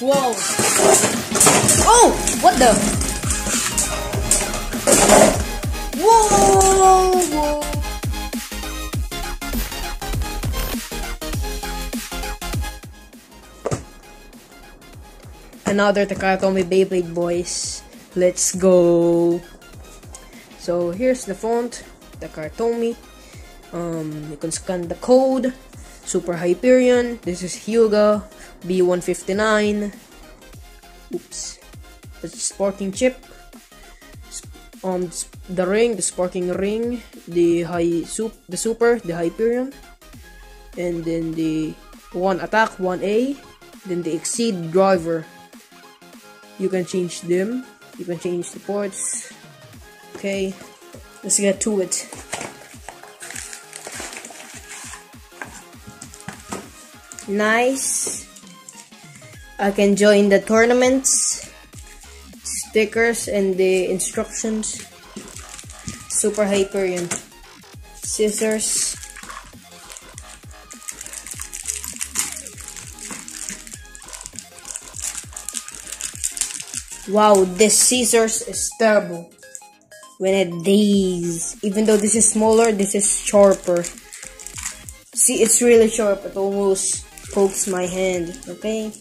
Whoa! Oh! What the? Whoa! Another Takara Tomy Beyblade, boys. Let's go. So here's the font, Takara Tomy. You can scan the code. Super Hyperion. This is Hyuga B-159. Oops. The sparking chip. The ring, the sparking ring, the super, the Hyperion, and then the one attack, 1A, then the exceed driver. You can change them. You can change the ports. Okay, let's get to it. Nice. I can join the tournaments. Stickers and the instructions. Super Hyperion. Scissors. Wow, this scissors is terrible. When it dies. Even though this is smaller, this is sharper. See, it's really sharp. It almost pokes my hand. Okay.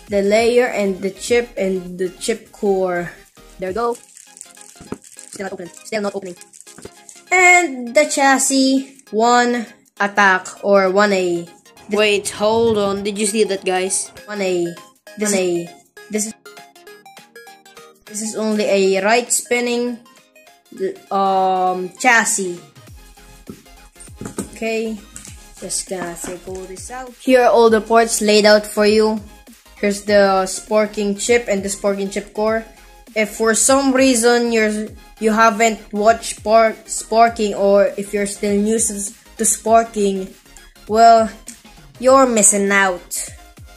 The layer and the chip core. There we go. Still not opening. Still not opening. And the chassis, 1 attack or 1A. Wait, hold on. Did you see that, guys? 1A. This is only a right spinning chassis. Okay. Just gonna pull this out. Here are all the parts laid out for you. Here's the sparking chip and the sparking chip core. If for some reason you haven't watched sparking, or if you're still new to sparking, well, you're missing out.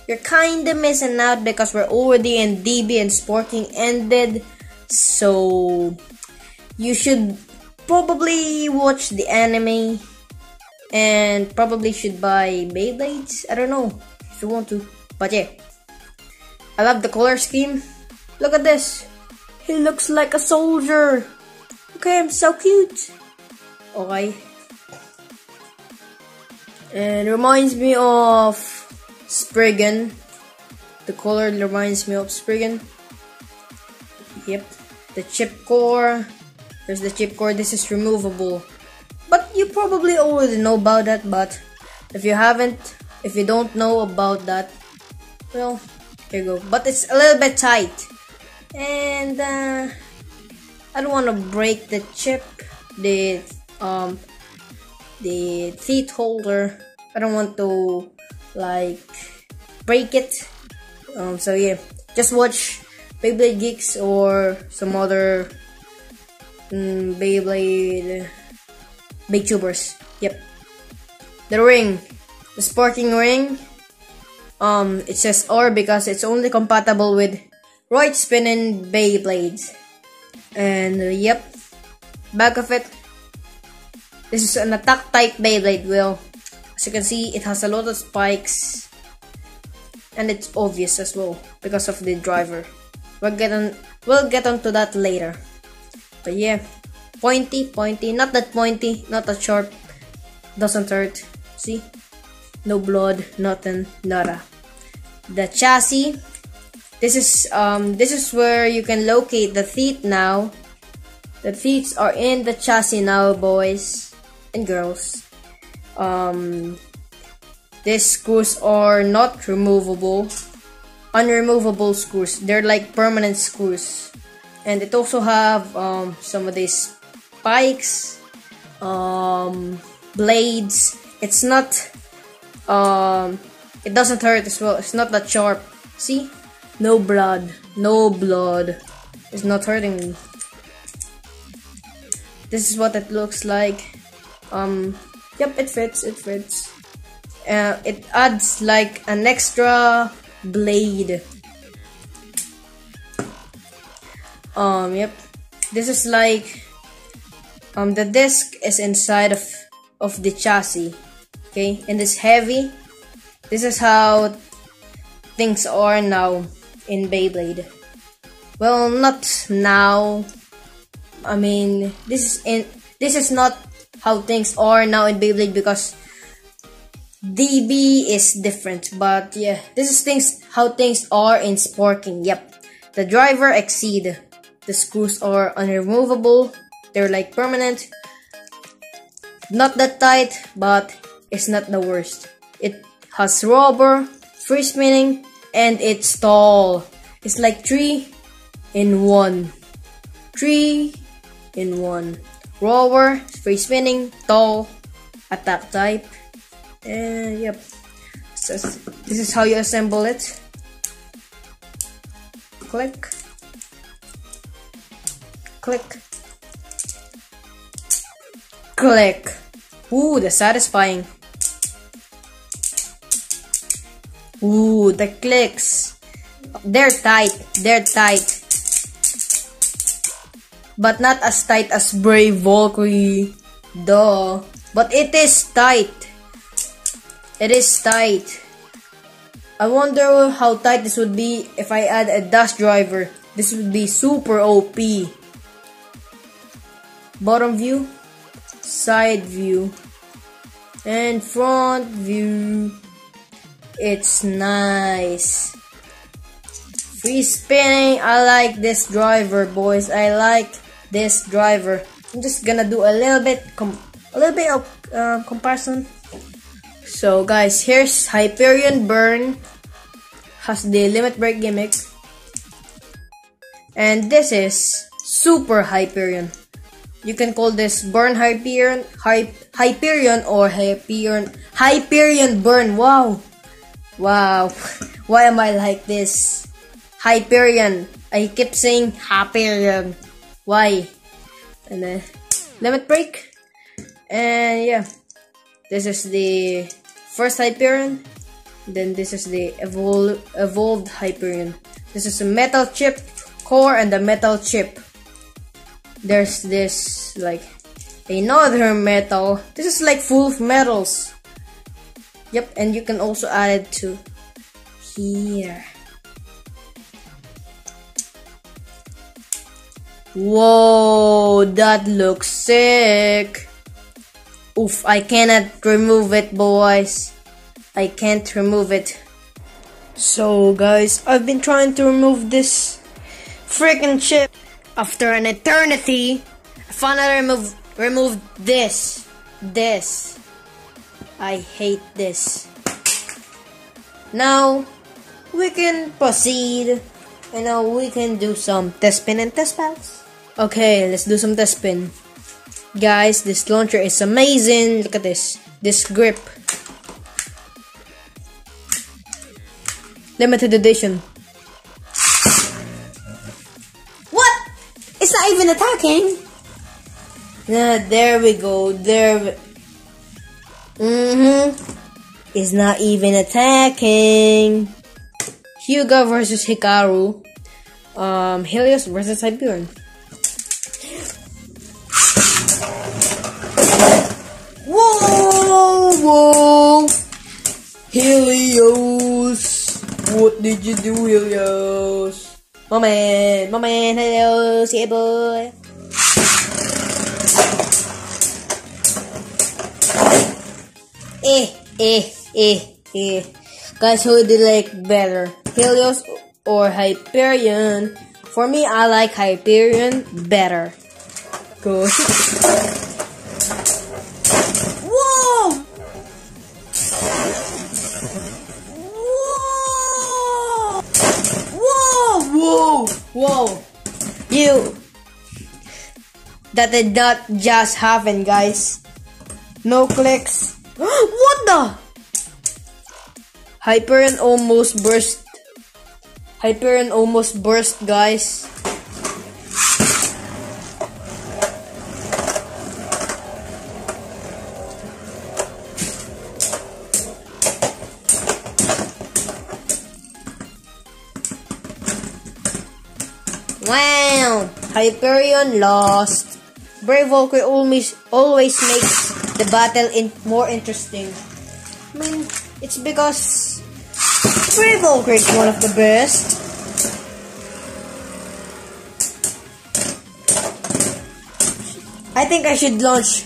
You're kinda missing out because we're already in DB and sparking ended. So you should probably watch the anime and probably should buy Beyblades. I don't know if you want to, but yeah. I love the color scheme. Look at this. He looks like a soldier. Okay, I'm so cute. Okay. And it reminds me of Spriggan. The color reminds me of Spriggan. Yep. The chip core. There's the chip core. This is removable. But you probably already know about that. But if you don't know about that, well, here you go. But it's a little bit tight. And I don't want to break the chip. The teeth holder. I don't want to like break it. So yeah, just watch Beyblade Geeks or some other Beyblade tubers. Yep. The ring, the sparking ring. It says R because it's only compatible with right spinning Beyblades. And yep, back of it. This is an attack type Beyblade wheel. As you can see, it has a lot of spikes, and it's obvious as well because of the driver. We'll get onto that later. But yeah, pointy, not that pointy, not that sharp. Doesn't hurt. See, no blood, nothing, nada. The chassis. This is where you can locate the teeth now. The teeth are in the chassis now, boys and girls. These screws are not removable. Unremovable screws. They're like permanent screws. And it also have some of these spikes, blades. It's not it doesn't hurt as well. It's not that sharp. See? No blood. No blood. It's not hurting me. This is what it looks like. Yep, it fits. It fits. It adds like an extra blade. Yep. This is like the disc is inside of the chassis. Okay, and it's heavy. This is how things are now in Beyblade. Well, not now. I mean, this is not how things are now in Beyblade because DB is different. But yeah, this is how things are in Sporking. Yep, the driver exceed. The screws are unremovable. They're like permanent. Not that tight, but it's not the worst. It has rubber, free spinning, and it's tall. It's like 3 in 1. 3 in 1. Rubber, free spinning, tall, attack type. And yep. So this is how you assemble it. Click. Click. Click. Ooh, the satisfying. Ooh, the clicks. They're tight. They're tight. But not as tight as Brave Valkyrie. Duh. But it is tight. It is tight. I wonder how tight this would be if I add a dash driver. This would be super OP. Bottom view. Side view. And front view. It's nice. Free spinning. I like this driver, boys. I like this driver. I'm just gonna do a little bit of comparison. So guys, here's Hyperion Burn. Has the limit break gimmick. And this is Super Hyperion. You can call this Burn Hyperion, Hyperion or Hyperion Burn. Wow. Wow. Why am I like this? Hyperion. I keep saying Hyperion. Why? And then limit break. And yeah. This is the first Hyperion. Then this is the evolved Hyperion. This is a metal chip core and the metal chip. There's this like another metal. This is like full of metals. Yep, and you can also add it to here. Whoa, that looks sick. Oof, I cannot remove it, boys. I can't remove it. So guys, I've been trying to remove this freaking chip. After an eternity, I finally removed this. I hate this. Now, we can proceed. And now we can do some test spin and test pass. Okay, let's do some test spin. Guys, this launcher is amazing. Look at this. This grip. Limited edition. What? It's not even attacking. There we go. It's not even attacking. Hyuga versus Hikaru. Helios versus Hyperion. Whoa! Helios! What did you do, Helios? My man, Helios, yeah boy. Guys, who do you like better? Helios or Hyperion? For me, I like Hyperion better. Go. Whoa! Whoa! Whoa! That did not just happen, guys. No clicks. What the? Hyperion almost burst. Hyperion almost burst, guys. Wow! Hyperion lost. Brave Valkyrie always makes the battle more interesting. I mean, it's because Valkyrie is one of the best. I think I should launch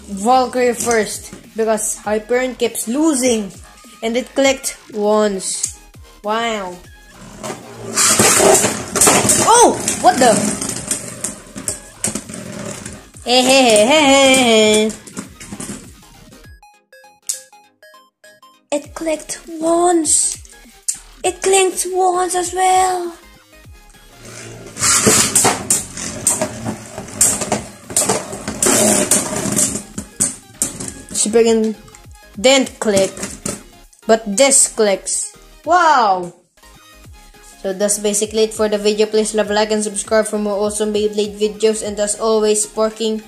Valkyrie first because Hyperion keeps losing and it clicked once. Wow. Oh! What the? It clicked once. It clicked once as well. Supergun didn't click, but this clicks. Wow! So that's basically it for the video. Please love, like, and subscribe for more awesome Beyblade videos. And as always, sparking